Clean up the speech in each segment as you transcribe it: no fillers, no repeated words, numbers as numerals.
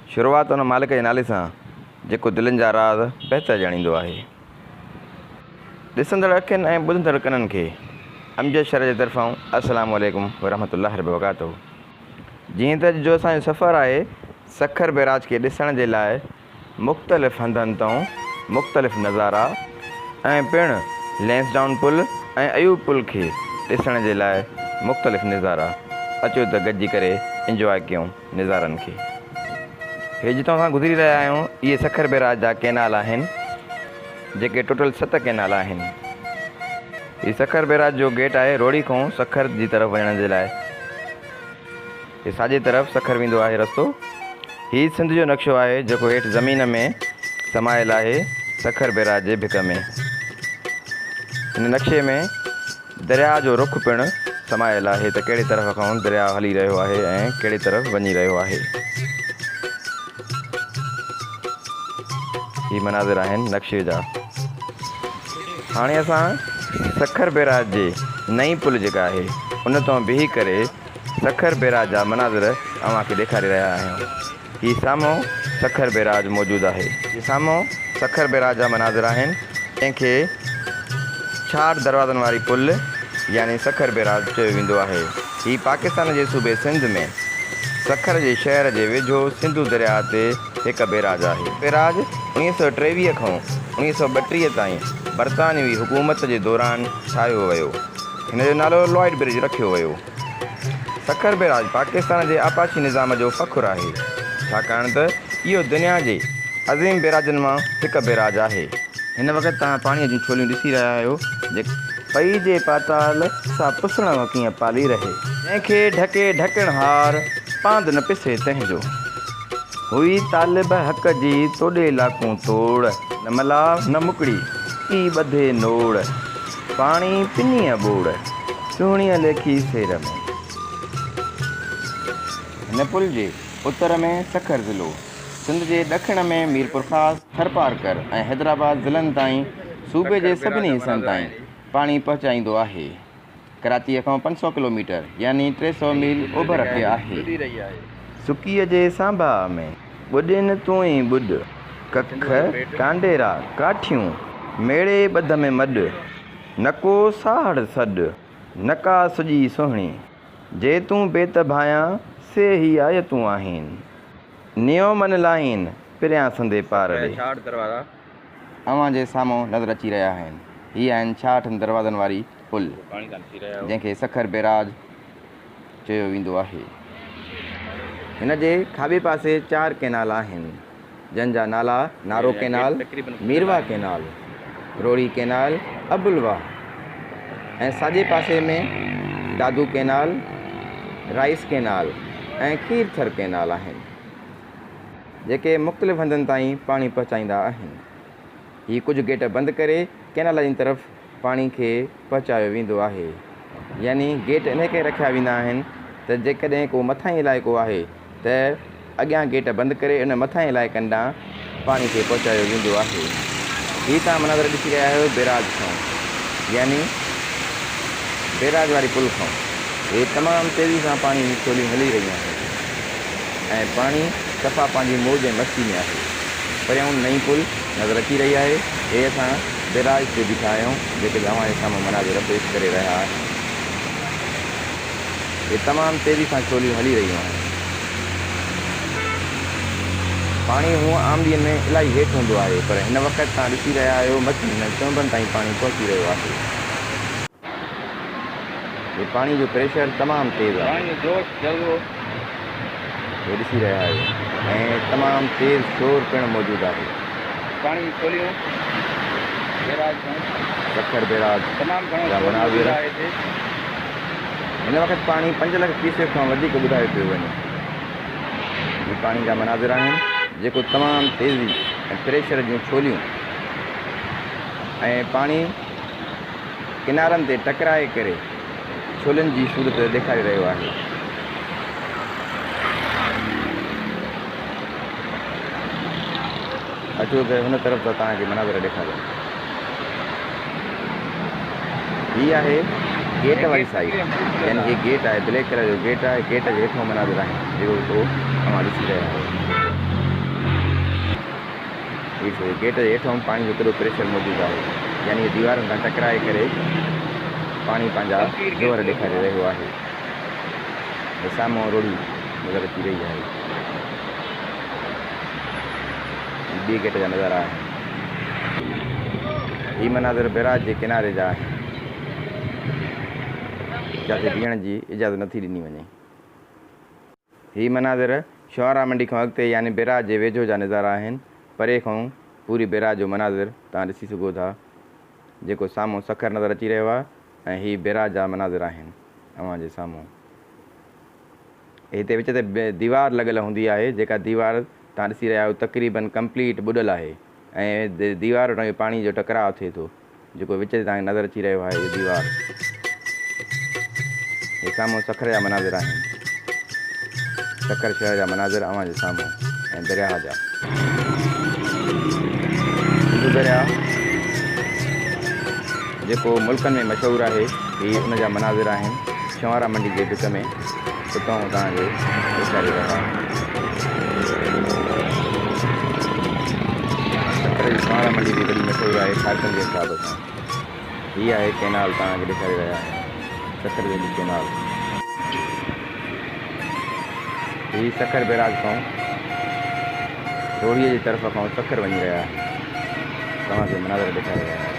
शुरूआत उन मालिक जे नाले सां जेको दिलनि जा राज़ बहितर ॼाणींदो आहे। ॾिसंदड़ अखियुनि ऐं ॿुधंदड़ कननि खे अमजद शर जे तरफ़ां अस्सलामु अलैकुम वरहमतुल्लाहि वबरकातुहू। जीअं त अॼु जो असांजो सफ़रु आहे सखर बैराज खे ॾिसण जे लाइ मुख़्तलिफ़ हंधनि तां मुख़्तलिफ़ नज़ारा ऐं पिणु लैंसडाउन पुल ऐं अयूब पुल खे ॾिसण जे लाइ मुख़्तलिफ़ नज़ारा। अचो त गॾिजी करे इंजॉय कयूं नज़ारनि खे। हे जितां असां गुज़री रहिया आहियूं इहे सखर बैराज जा कैनाल आहिनि, जेके टोटल 7 कैनाल आहिनि। हीउ सखर बैराज जो गेट आहे रोड़ी खां सखर जी तरफ़ वञण जे लाइ। हे साॼे तरफ़ सखर वेंदो आहे रस्तो। हीउ सिंध जो नक्शो आहे जेको हेठि ज़मीन में समायल आहे सखर बैराज जे भिक में। हिन नक्शे में दरिया जो रुख पिणु समायल आहे त कहिड़े तरफ़ खां दरिया हली रहियो आहे ऐं कहिड़े तरफ़ वञी रहियो आहे। ही मनाज़िर आहिनि नक्शे जा। हाणे असां सखर बैराज जे नई पुल जेका आहे उन तां बीही करे सखर बैराज जा मनाज़िर अव्हांखे ॾेखारे रहिया आहियूं। ही साम्हूं सखर बैराज मौजूदु आहे। ही साम्हूं सखर बैराज जा मनाज़िर आहिनि, जंहिंखे 6 दरवाज़नि वारी पुल यानी सखर बैराज चयो वेंदो आहे। ही पाकिस्तान जे सूबे सिंध में सखर जे शहर जे वेझो सिंधु दरिया ते हिकु बैराज आहे। बैराज 1923 खां 1932 ताईं बरतानवी हुकूमत जे दौरान ठाहियो वियो। हिन जो नालो लॉयड ब्रिज रखियो वियो। सखर बैराज पाकिस्तान जे आपाशी निज़ाम जो फ़ख़ुरु आहे, छाकाणि त इहो दुनिया जे अज़ीम बैराजनि मां हिकु बैराज आहे। हिन वक़्तु तव्हां पाणीअ जूं छोलियूं ॾिसी रहिया आहियो जे पई जे पाताल सां पुसण कीअं पाली रहे, जंहिंखे ढके ढकणहार पांद न पिसे तंहिंजो। हुई तालिब हक़ जी तोॾे लाकूं तोड़, न मलाह न मुकड़ी ई ॿधे नोड़, पाणी पिनीअ ॿोड़ सुहिणीअ लेखी सेर में। हिन पुल जे उत्तर में सखर ज़िलो, सिंध जे ॾखिण में मीरपुर ख़ास, थरपारकर ऐं हैदराबाद ज़िलनि ताईं सूबे जे सभिनी हिसनि ताईं पाणी पहुचाईंदो आहे। कराचीअ खां 500 किलोमीटर यानी 300 मील ओभर ते आहे। सुकीअ जे सांभा में ॿुॾिन तूं ई ॿुॾ, कख कांडेरा काठियूं मेड़े ॿध में मॾ, नको साहड़ सॾ, नका सुॼी सुहिणी, जे तूं बेत भायां से ही आयतूं आहिनि, नियो मन लाइन पिरियां संदे पार ॾे। अव्हां जे साम्हूं नज़र अची रहिया आहिनि हीअ आहिनि 66 दरवाज़नि वारी पुल, जंहिंखे सखर बैराज चयो वेंदो आहे। हिन जे खाॿे पासे 4 कैनाल आहिनि, जंहिंजा नाला नारो कैनाल, मीरवा कैनाल, रोड़ी कैनाल, अबुलवा ऐं साॼे पासे में दादू कैनाल, राइस कैनाल ऐं खीरथर कैनाल आहिनि, जेके मुख़्तलिफ़ हंधनि ताईं पाणी पहुचाईंदा आहिनि। हीअ कुझु गेट बंदि करे कैनाल जी तरफ़ पाणी खे पहुचायो वेंदो आहे। यानी गेट इन करे रखिया वेंदा आहिनि त जेकॾहिं को मथां इलाइक़ो आहे त अॻियां गेट बंदि करे उन मथां इलाइक़नि ॾांहुं पाणी खे पहुचायो वेंदो आहे। हीअ तव्हां मनाज़िर ॾिसी रहिया आहियो बैराज खां, यानी बैराज वारी पुल खां। हे तमामु तेज़ी सां पाणी जी छोलियूं हली रहियूं आहिनि ऐं पाणी सफ़ा पंहिंजी मौज ऐं मस्ती में आहे। परियां नई पुल नज़र अची रही आहे। हे असां बैराज ते बीठा आहियूं, जेके तव्हांजे साम्हूं मनाज़िर पेश करे रहिया आहियूं। हे तमामु तेज़ी सां छोलियूं हली रहियूं आहिनि। पाणी हूअं आम ॾींहंनि में इलाही हेठि हूंदो आहे, पर हिन वक़्तु तव्हां ॾिसी रहिया आहियो मथां चौंबनि ताईं पाणी पहुची रहियो आहे। हे पाणी जो प्रेशर तमामु तेज़ आहे, हे ॾिसी रहिया आहियो, ऐं तमामु तेज़ शोर पिणु मौजूदु आहे। पाणी जी छोलियूं सखर बैराज जा मनाज़िर। हिन वक़्तु पाणी 5 लख क्यूसेक खां वधीक ॿुधायो पियो वञे। हीअ पाणी जा मनाज़िर आहिनि, जेको तमामु तेज़ी ऐं प्रेशर जूं छोलियूं ऐं पाणी किनारनि ते टकराए करे छोलियुनि जी सूरत ॾेखारे रहियो आहे। अचो त हुन तरफ़ त तव्हांखे मनाज़िर ॾेखारियो। हीअ आहे गेट वारी साइड, यानी हे गेट आहे, ब्लैक कलर जो गेट आहे। गेट जे हेठों मनाज़िर आहिनि जेको तव्हां ॾिसी रहिया आहियो। ॾिसो गेट जे हेठां पाणी जो केॾो प्रेशर मौजूदु आहे, यानी दीवारुनि सां टकराए करे पाणी पंहिंजा ज़ोर ॾेखारे रहियो आहे। साम्हूं रोड़ी नज़र अची रही आहे, ॿी गेट जा नज़ारा आहिनि। हीअ मनाज़र बैराज जे किनारे जा आहिनि, जिते बीहण जी इजाज़त नथी ॾिनी वञे। हीअ मनाज़र शुआरा मंडी खां अॻिते यानी बैराज जे वेझो जा नज़ारा आहिनि। परे खां पूरी बैराज जो मनाज़र तव्हां ॾिसी सघो था, जेको साम्हूं सखर नज़र अची रहियो आहे ऐं हीअ बैराज जा मनाज़र आहिनि अव्हां जे साम्हूं। हिते विच ते दीवार लॻल हूंदी आहे, जेका दीवार तव्हां ॾिसी रहिया आहियो तक़रीबन कंप्लीट ॿुॾल आहे ऐं दीवार वटां पाणी जो टकराव थिए थो, जेको विच ते तव्हांखे नज़र अची रहियो आहे। इहा दीवार हे साम्हूं सखर जा मनाज़र आहिनि, सखर शहर जा मनाज़र अव्हां जे साम्हूं ऐं दरिया जा। सिंधु दरिया जेको मुल्कनि में मशहूरु आहे, हीअ उन जा मनाज़र आहिनि। शुआरा मंडी जे विच में उतां तव्हांखे ॾेखारे रहिया आहिनि। सखर जी शुआरा मंडी बि वॾी मशहूरु आहे ख़ासियतुनि जे हिसाब सां। हीअ आहे कैनाल, तव्हांखे ॾेखारे रहिया आहिनि सखर वेली कैनाल। हीअ सखर बैराज खां रोड़ीअ जी तरफ़ खां सखर वञी रहिया आहिनि, तव्हांखे मनाज़र ॾेखारे रहिया आहिनि।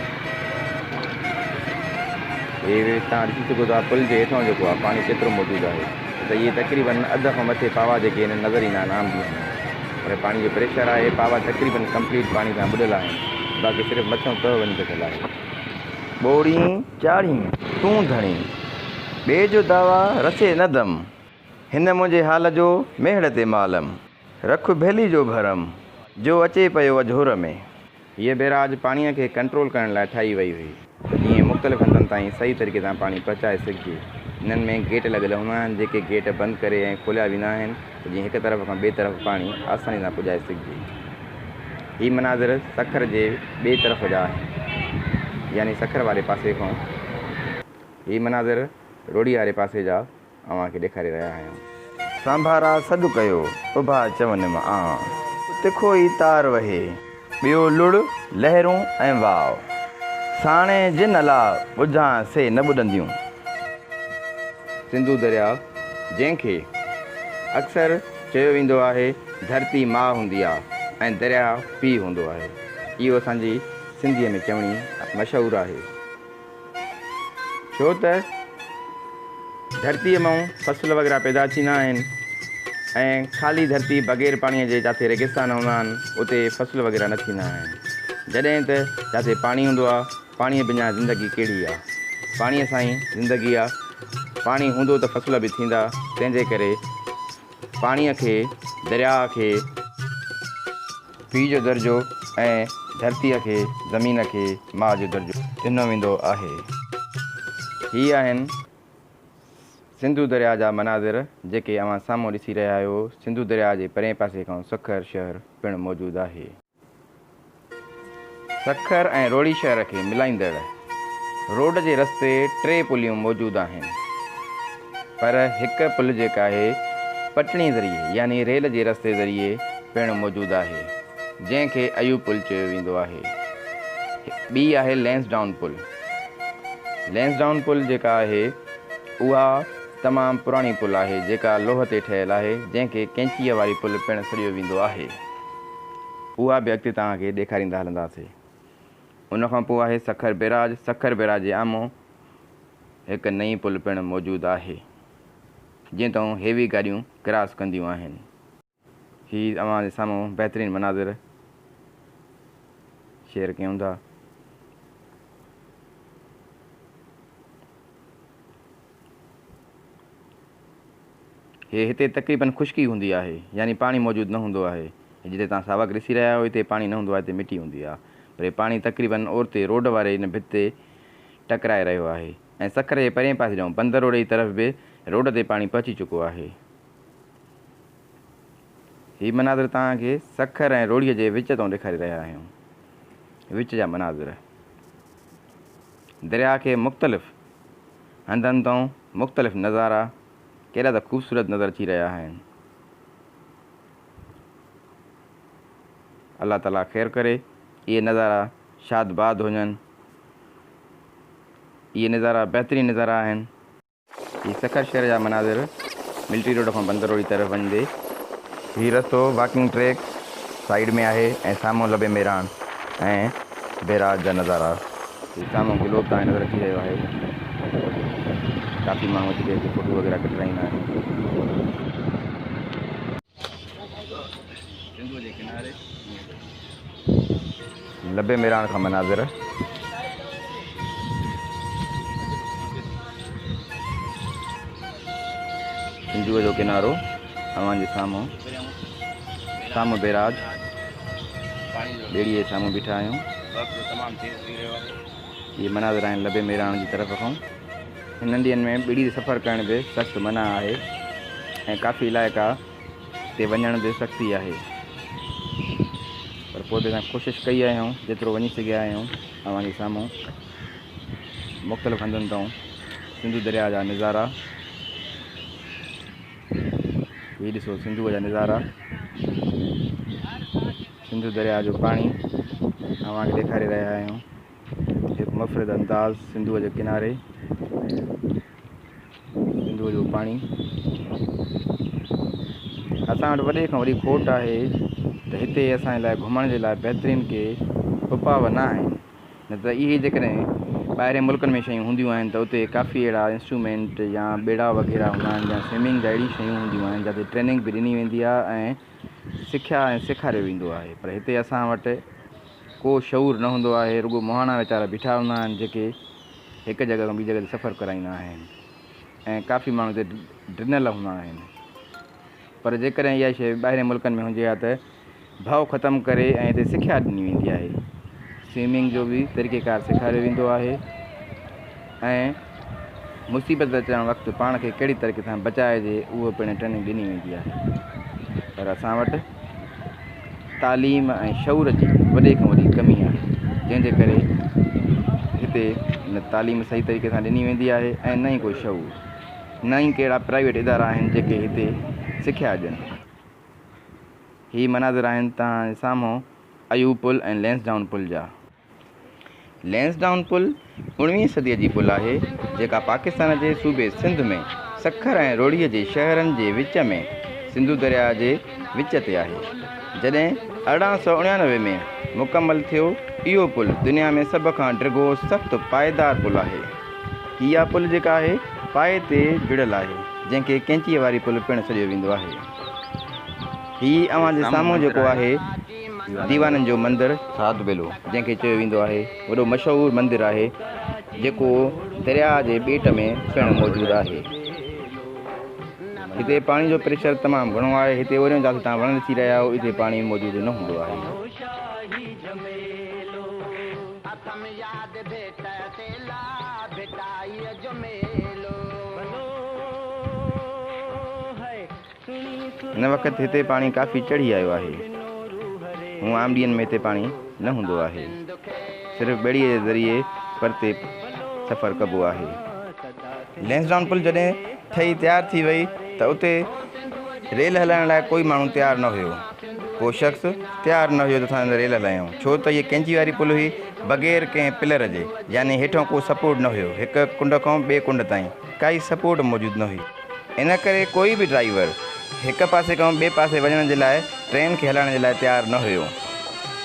हीअ तव्हां ॾिसी सघो था पुल जे हेठां जेको आहे पाणी केतिरो मौजूदु आहे, त इहे तक़रीबन अध खां मथे पावा जेके आहिनि नज़र ईंदा आहिनि आम ॾींहं में, पर पाणी जो प्रेशर आहे, पावा तक़रीबन कंप्लीट पाणी सां ॿुॾल आहिनि, बाक़ी सिर्फ़ु मथां तह वञी सघियलु आहे। ॿोड़ी चाढ़ी तूं धणी ॿिए जो दावा रसे न दम, हिन मुंहिंजे हाल जो मेहड़ ते मालम, रख भेली जो भरम जो अचे पियो अझोर में। हीअ बैराज पाणीअ खे कंट्रोल करण लाइ ठाही वई हुई, जीअं मुख़्तलिफ़ हंधनि ताईं सही तरीक़े सां पाणी पहुचाए सघिजे। इन्हनि में गेट लॻल हूंदा आहिनि, जेके गेट बंदि करे ऐं खोलिया वेंदा आहिनि, त जीअं हिकु तरफ़ खां ॿिए तरफ़ पाणी आसानी सां पुॼाए सघिजे। हीअ मनाज़र सखर जे ॿिए तरफ़ जा आहिनि, यानी सखर वारे पासे खां। हीअ मनाज़र रोड़ी वारे पासे जा अव्हांखे ॾेखारे रहिया आहियूं। सांभारा सॾु कयो उभा चवनि मां तिखो ई तार वहे, ॿियो लुड़ लहरूं ऐं वाव, साणे जिन अला ॿुझां से न ॿुॾंदियूं। सिंधु दरिया जंहिंखे अक्सर चयो वेंदो आहे धरती माउ हूंदी आहे ऐं दरिया पीउ हूंदो आहे, इहो असांजी सिंधीअ में चवणी मशहूरु आहे। छो त धरतीअ मां फसल वग़ैरह पैदा थींदा आहिनि ऐं ख़ाली धरती बग़ैर पाणीअ जे जिते रेगिस्तान हूंदा आहिनि उते फसल वग़ैरह न थींदा आहिनि। जॾहिं त जिते पाणी हूंदो आहे, पाणीअ बिना ज़िंदगी कहिड़ी आहे, पाणीअ सां ई ज़िंदगी आहे। पाणी हूंदो त फसल बि थींदा, तंहिंजे करे पाणीअ खे, दरिया खे पीउ जो दर्जो ऐं धरतीअ खे, ज़मीन खे माउ जो दर्जो ॾिनो वेंदो आहे। हीअ आहिनि सिंधु दरिया जा मनाज़र जेके अव्हां साम्हूं ॾिसी रहिया आहियो। सिंधु दरिया जे परे पासे खां सखर शहर पिणु मौजूदु आहे। सखर ऐं रोड़ी शहर खे मिलाईंदड़ रोड जे रस्ते 3 पुलियूं मौजूदु आहिनि, पर हिकु पुल जेका आहे पटड़ी ज़रिए यानी रेल जे रस्ते ज़रिए पिणु मौजूदु आहे, जंहिंखे अयूब पुल चयो वेंदो आहे। ॿी आहे लैंसडाउन पुल। लैंसडाउन पुल जेका आहे उहा तमामु पुराणी पुल आहे, जेका लोह ते ठहियलु आहे, जंहिंखे कैंचीअ वारी पुल पिणु सॾियो वेंदो आहे। उहा बि अॻिते तव्हांखे ॾेखारींदा हलंदासीं। उनखां पोइ आहे सखर बैराज। सखर बैराज जे आम्हूं हिकु नई पुल पिणु मौजूदु आहे, जीअं त हेवी गाॾियूं क्रॉस कंदियूं आहिनि। हीअ अव्हां जे साम्हूं बहितरीनु मनाज़र शेयर कयूं था। हे हिते तक़रीबन खुश्की हूंदी आहे, यानी पाणी मौजूदु न हूंदो आहे। जिते तव्हां सावक ॾिसी रहिया आहियो हिते पाणी न हूंदो आहे, हिते मिटी हूंदी आहे, पर हे पाणी तक़रीबन ओर रोड वारे हिन भित ते टकराए रहियो आहे। ऐं सखर जे परे पासे ॾांहुं बंदर रोड जी तरफ़ बि रोड ते पाणी पहुची चुको आहे। हीअ मनाज़र तव्हांखे सखर ऐं रोड़ीअ जे विच तां ॾेखारे रहिया आहियूं, विच जा मनाज़र। दरिया खे मुख़्तलिफ़ हंधनि तां मुख़्तलिफ़ नज़ारा केॾा त ख़ूबसूरत नज़र अची रहिया आहिनि। अल्लाह ताला ख़ैर करे। ये नज़ारा शादबाद हुजनि, ये नज़ारा बेहतरीन नज़ारा आहिनि। ये सखर शहर जा मनाज़िर मिलिट्री रोड खां बंदर रोड जी तरफ़ वञदे। हीउ रस्तो वॉकिंग ट्रैक साइड में आहे ऐं साम्हूं लबे मेरान ऐं बैराज जा नज़ारा। साम्हूं गिलोब तव्हां नज़र अची रहियो आहे। काफ़ी माण्हू अची करे फ़ोटो वग़ैरह कढाईंदा आहिनि। सिंधु जे किनारे लबे मेरान खां मनाज़िर। सिंधुअ जो किनारो अव्हां जे साम्हूं, साम्हूं बैराज, ॿेड़ीअ जे साम्हूं बीठा आहियूं। तमामु तेज़ थी रहियो आहे। इहे मनाज़िर आहिनि लबे मेरान जी तरफ़ खां। हिन नंढियुनि में ॿेड़ी ते सफ़र करण बि सख़्तु मना आहे ऐं काफ़ी इलाइक़ा ते वञण बि सख़्ती आहे, पर पोइ बि असां कोशिशि कई आहियूं जेतिरो वञी सघिया आहियूं। अव्हां जे साम्हूं मुख़्तलिफ़ हंधनि तां सिंधु दरिया जा नज़ारा। हीउ ॾिसो सिंधुअ जा नज़ारा, सिंधु दरिया जो पाणी अव्हांखे ॾेखारे रहिया आहियूं। हिकु मुफ़रद अंदाज़ सिंधुअ जे किनारे, सिंधुअ जो पाणी। असां वटि वॾे खां वॾी खोट आहे त हिते असांजे लाइ घुमण जे लाइ बहितरीन के उपाव न आहिनि। न त इहे जेकॾहिं ॿाहिरि मुल्कनि में शयूं हूंदियूं आहिनि त उते काफ़ी अहिड़ा इंस्ट्रूमेंट या ॿेड़ा वग़ैरह हूंदा आहिनि या स्विमिंग जा अहिड़ी शयूं हूंदियूं आहिनि जिते ट्रेनिंग बि ॾिनी वेंदी आहे ऐं सिखिया ऐं सेखारियो वेंदो आहे। पर हिते असां वटि को शऊर न हूंदो आहे। रुॻो मोहाणा वीचारा बीठा हूंदा आहिनि जेके हिकु जॻह खां ॿी जॻह ते सफ़र कराईंदा आहिनि ऐं काफ़ी माण्हू हिते ॾिनल हूंदा आहिनि। पर जेकॾहिं इहा शइ ॿाहिरि मुल्कनि में हुजे हा त भउ ख़तमु करे ऐं हिते सिखिया ॾिनी वेंदी आहे। स्विमिंग जो बि तरीक़ेकार सेखारियो वेंदो आहे ऐं मुसीबत अचणु वक़्तु पाण खे कहिड़ी तरीक़े सां बचाइजे उहो पिणु ट्रेनिंग ॾिनी वेंदी आहे। पर असां वटि तालीम ऐं शऊर जी वॾे खां वॾी कमी आहे, जंहिंजे करे हिते न तालीम सही तरीक़े सां ॾिनी वेंदी आहे ऐं न ई कोई शऊर, न ई कहिड़ा प्राइवेट इदारा आहिनि जेके हिते सिखिया ॾियनि। ही मनाज़िर आहिनि तव्हां साम्हूं अयूब पुल ऐं लैंसडाउन पुल जा। लैंसडाउन पुल 19वीं सदीअ जी पुल आहे जेका पाकिस्तान जे सूबे सिंध में सखर ऐं रोड़ीअ जे शहरनि जे विच में सिंधु दरिया जे विच ते आहे। जॾहिं 1899 में मुकमल थियो, इहो पुल दुनिया में सभ खां डिघो सख़्तु पाएदार पुल आहे। इहा पुल जेका आहे पाए ते जुड़ियल आहे, जंहिंखे कैंचीअ वारी पुल पिणु सॾियो वेंदो आहे। हीउ अव्हां जे साम्हूं जेको आहे दीवाननि जो मंदरु साध बेलो, जंहिंखे चयो वेंदो आहे, वॾो मशहूरु मंदरु आहे जेको दरिया जे ॿेट में पिणु मौजूदु आहे। हिते पाणी जो प्रेशर तमामु घणो आहे। हिते वञो जिते तव्हां वञण अची रहिया आहियो, हिते पाणी मौजूदु न हूंदो आहे। हिन वक़्तु हिते पाणी काफ़ी चढ़ी आयो आहे। हूअं आम ॾींहंनि में हिते पाणी न हूंदो आहे, सिर्फ़ु ॿेड़ीअ जे ज़रिए परते सफ़र कबो आहे। लैंसडाउन पुल जॾहिं ठही तयारु थी वई त उते रेल हलाइण लाइ कोई माण्हू तयारु न हुयो, को शख़्स तयारु न हुयो त असां रेल हलायूं, छो त इहे कैंची वारी पुल हुई बग़ैर कंहिं पिलर जे, यानी हेठां को सपोर्ट न हुयो। हिकु कुंड खां ॿिए कुंड ताईं काई सपोर्ट मौजूदु न हुई। इन करे कोई बि ड्राइवर हिकु पासे खां ॿिए पासे वञण जे लाइ ट्रेन खे हलाइण जे लाइ तयारु न हुयो,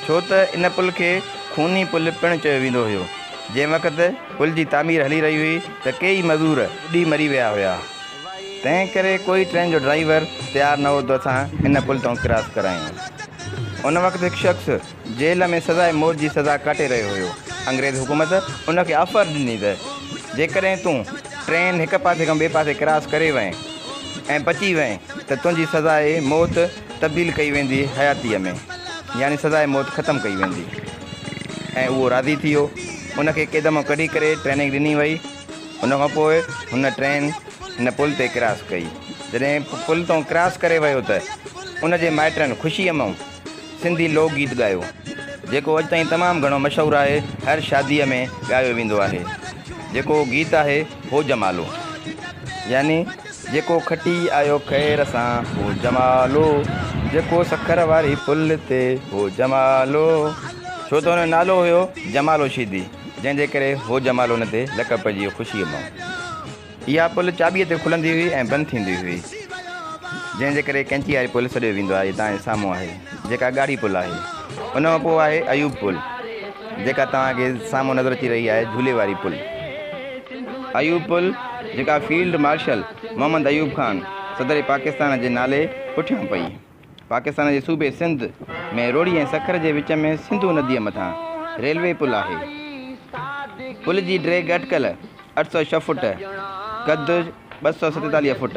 छो त इन पुल खे खूनी पुल पिणु चयो वेंदो हुयो। जंहिं वक़्तु पुल जी तामीर हली रही हुई त कई मज़दूर ॿुॾी मरी विया हुया। तंहिं करे कोई ट्रेन जो ड्राइवर तयारु न हो त असां इन पुल तां क्रॉस करायूं। उन वक़्तु हिकु शख़्स जेल में सज़ाए मौत जी सज़ा काटे रहियो हुयो। अंग्रेज़ हुकूमत उनखे ऑफर ॾिनी त जेकॾहिं तूं ट्रेन हिकु पासे खां ॿिए पासे क्रॉस करे वएं ऐं बची वएं त तुंहिंजी सज़ाए मौत तब्दील कई वेंदी हयातीअ में, यानी सज़ाए मौत ख़तमु कई वेंदी। ऐं उहो राज़ी थी वियो। उनखे क़दम कढी करे ट्रेनिंग ॾिनी वई। उनखां पोइ हुन ट्रेन हिन पुल ते क्रॉस कई। जॾहिं पुल तां क्रॉस करे वियो त उनजे माइटनि ख़ुशीअ मां सिंधी लोकगीत ॻायो, जेको अॼु ताईं तमामु घणो मशहूरु आहे, हर शादीअ में ॻायो वेंदो आहे। जेको गीत आहे हो जमालो, यानी जेको खटी आयो ख़ैर सां हो जमालो, जेको सखर वारी पुल ते हो जमालो, छो त हुन नालो हुयो जमालो शीदी, जंहिंजे करे हो जमालो हुन ते लक़ब पइजी वियो ख़ुशीअ मां। इहा पुल चाॿीअ ते खुलंदी हुई ऐं बंदि थींदी हुई, जंहिंजे करे कैंची वारी पुल सॾियो वेंदो आहे। तव्हांजे साम्हूं आहे जेका ॻाढ़ी पुल आहे। उन खां पोइ आहे अयूब पुल, जेका तव्हांखे साम्हूं नज़र अची रही आहे, झूले वारी पुल। अयूब पुल जेका फील्ड मार्शल मोहम्मद अयूब ख़ान सदर पाकिस्तान जे नाले पुठियां पई। पाकिस्तान जे सूबे सिंध में रोड़ी ऐं सखर जे विच में सिंधू नदीअ मथां रेलवे पुल आहे। पुल जी ड्रैग अटकल 806 फुट, कद 247 फुट।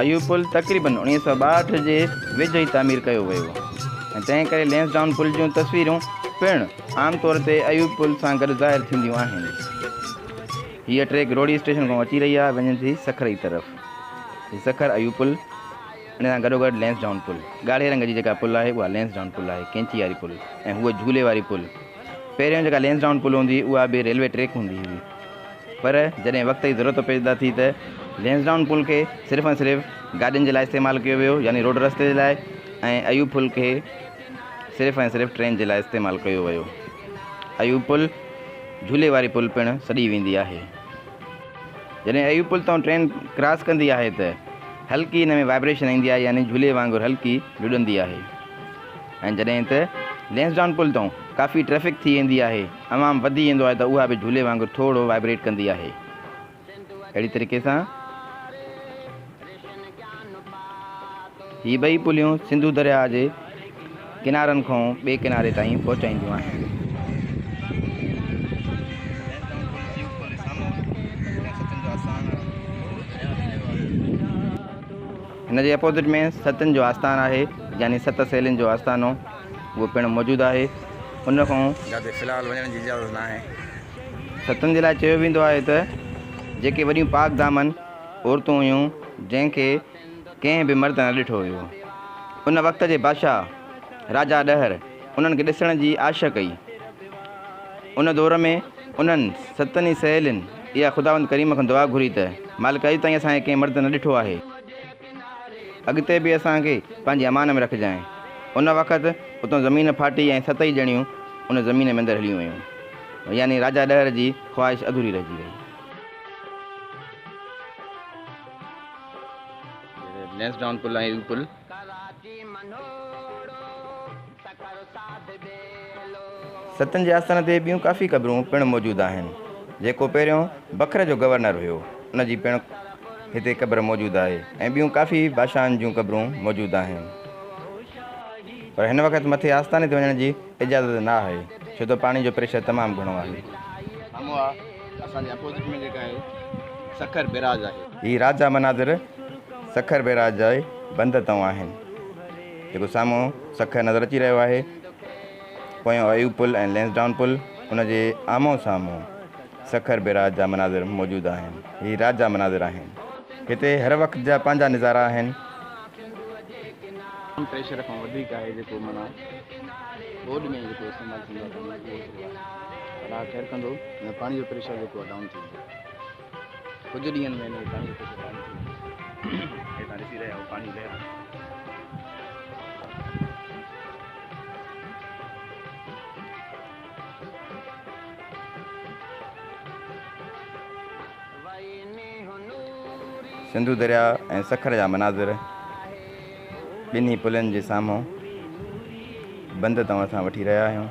अयूब पुल तक़रीबन 1962 जे वेझो ई तामीर कयो वियो ऐं तंहिं करे लैंसडाउन पुल जूं तस्वीरूं पिणु आम तौर ते अयूब पुल सां गॾु ज़ाहिर थींदियूं आहिनि। हीअ ट्रैक रोड़ी स्टेशन खां अची रही आहे, वञे थी सखर जी तरफ़। हीअ सखर अयूब पुल, इन सां गॾोगॾु लैंसडाउन पुल। ॻाढ़े रंग जी जेका पुल आहे उहा लैंसडाउन पुल आहे, कैंची वारी पुल, ऐं हूअ झूले वारी पुल। पहिरियों जेका लैंसडाउन पुल हूंदी उहा बि रेलवे ट्रैक हूंदी हुई, पर जॾहिं वक़्त जी ज़रूरत पैदा थी त लैंसडाउन पुल खे सिर्फ़ु ऐं सिर्फ़ु गाॾियुनि जे लाइ इस्तेमालु कयो वियो, यानी रोड रस्ते जे लाइ, ऐं अयूब पुल खे सिर्फ़ु ऐं सिर्फ़ु ट्रेन जे लाइ इस्तेमालु कयो वियो। अयूब पुल झूले वारी पुल पिणु सॾी वेंदी आहे। जॾहिं अयूब पुल तां ट्रेन क्रॉस कंदी आहे त हल्की हिन में वाइब्रेशन ईंदी आहे, यानी झूले वांगुरु हल्की लुॾंदी आहे। ऐं जॾहिं त लैंसडाउन पुल तां काफ़ी ट्रैफ़िक थी वेंदी आहे, तमामु वधी वेंदो आहे, त उहा बि झूले वांगुरु थोरो वाइब्रेट कंदी आहे। अहिड़ी तरीक़े सां ही ॿई पुलियूं सिंधू दरिया जे किनारनि खां ॿिए किनारे ताईं पहुचाईंदियूं आहिनि। हिन जे अपोज़िट में सतनि जो आस्थान आहे, यानी 7 सहेलियुनि जो आस्थानो, उहो पिणु मौजूदु आहे। उन खां जिते फ़िलहालु वञण जी इजाज़त न आहे। सतनि जे लाइ चयो वेंदो आहे त जेके वॾियूं पाक दामन औरतूं हुयूं, जंहिंखे कंहिं बि मर्द न ॾिठो हुयो, उन वक़्त जे बादशाह राजा ॾहर उन्हनि खे ॾिसण जी आश कई। उन दौर में उन्हनि 7 सहेलियुनि इहा ख़ुदावंद करीम खां दुआ घुरी त मालिक अॼु ताईं असांखे कंहिं मर्द न ॾिठो आहे, अॻिते बि असांखे पंहिंजी अमान में रखिजांइ। उन वक़्तु उतां ज़मीन फाटी ऐं 7 ॼणियूं उन ज़मीन में अंदरि हली वियूं, यानी राजा ॾहर जी ख़्वाहिश अधूरी रहिजी वई। लैंसडाउन पुल ऐं अयूब पुल। सतनि जे आस्थान ते ॿियूं काफ़ी क़बरूं पिणु मौजूदु आहिनि। जेको पहिरियों बखर जो गवर्नर हुयो, उन जी पिणु हिते क़बर मौजूदु आहे, ऐं ॿियूं काफ़ी बादशाहनि जूं क़बरूं मौजूदु आहिनि। पर हिन वक़्तु मथे आस्थाने ते वञण जी इजाज़त न आहे, छो त पाणी जो प्रेशर तमामु घणो आहे। असांजे अपोज़िट में जेका आहे सखर बैराज आहे। हीअ राजा मनाज़िर सखर बैराज जा बंद तां आहिनि। जेको साम्हूं सखर नज़र अची रहियो आहे, पोयों अयूब पुल ऐं लैंसडाउन पुल, उनजे आम्हूं साम्हूं सखर बैराज जा मनाज़िर मौजूदु आहिनि। हीअ राजा मनाज़िर आहिनि। हिते हर वक़्त जा पंहिंजा नज़ारा आहिनि। प्रेशर खां वधीक आहे जेको माना बोर्ड में जेको इस्तेमालु थींदो आहे, अलाह ख़ैरु कंदो, पाणी जो प्रेशर जेको आहे डाउन थी वेंदो। कुझु ॾींहंनि में पाणी जो प्रेशर डाउन थी वेंदो। तव्हां ॾिसी रहिया आहियो पाणी रहिया। सिंधू दरिया ऐं सखर जा मनाज़िर ॿिन्ही पुलनि जे साम्हूं बंदि तां असां वठी रहिया आहियूं।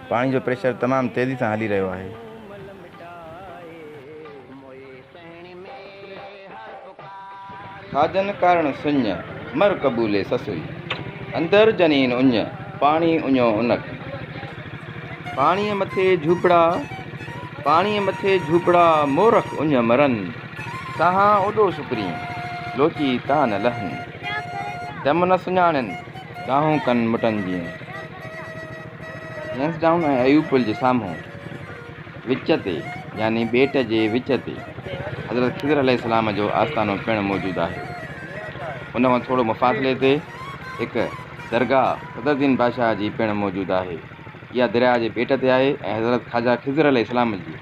पाणी जो प्रेशर तमामु तेज़ी सां हली रहियो आहे। खाजन कारण सुञ मर कबूले ससुई, अंदर जनीन उञ पाणी उञो उनक। पाणीअ मथे झूपड़ा पाणीअ मथे झूपड़ा मोरख उञ मरन, साहा ओॾो सुकरी लोची ता न लहन, दम न सुञाणनि गाहूं कनि मुटनि जीअं। लैंसडाउन ऐं अयूब पुल जे साम्हूं विच ते यानी ॿेट जे विच ते हज़रत ख़िज़र अलैहिस्सलाम जो आस्थानो पिणु मौजूदु आहे। उन खां थोरो मुफ़ासिले ते हिकु दरगाह सदरुद्दीन बादशाह जी पिणु मौजूदु आहे। इहा दरिया जे ॿेट ते आहे ऐं हज़रत ख़्वाजा ख़िज़र अलैहिस्सलाम जी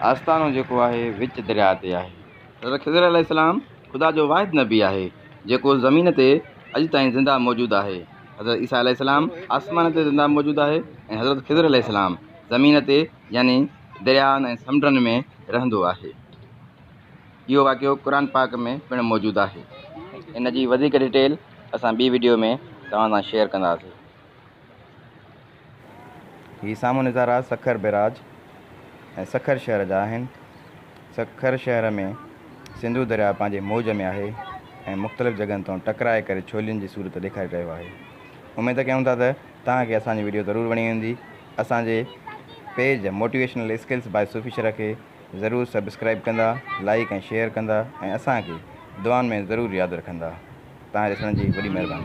आस्थानो जेको आहे विच दरिया ते आहे। हज़रत ख़िज़र अलैहिस्सलाम ख़ुदा जो वाहिद नबी आहे जेको ज़मीन ते अॼु ताईं ज़िंदा मौजूदु आहे। हज़रत ईसा अलैहिस्सलाम आसमान ते ज़िंदा मौजूदु आहे ऐं हज़रत ख़िज़र अलैहिस्सलाम ज़मीन ते यानी दरियानि ऐं समुंडनि में रहंदो आहे। इहो वाक़ियो क़ुर पाक में पिणु मौजूदु आहे। इन जी वधीक डिटेल असां ॿी वीडियो में तव्हां सां शेयर कंदासीं। हीअ साम्हूं नज़ारा सखर बैराज ऐं सखर शहर जा आहिनि। सखर शहर में सिंधु दरिया पंहिंजे मौज में आहे ऐं मुख़्तलिफ़ जॻहियुनि तां टकराए करे छोलियुनि जी सूरत ॾेखारे रहियो आहे। उमेदु कयूं था त तव्हांखे असांजी वीडियो ज़रूरु वणी वेंदी। असांजे पेज मोटिवेशनल स्किल्स बाय सूफ़ी शरह खे ज़रूरु सब्सक्राइब कंदा, लाइक ऐं शेयर कंदा ऐं असांखे दुआनि में ज़रूरु यादि रखंदा। तव्हां ॾिसण जी वॾी महिरबानी।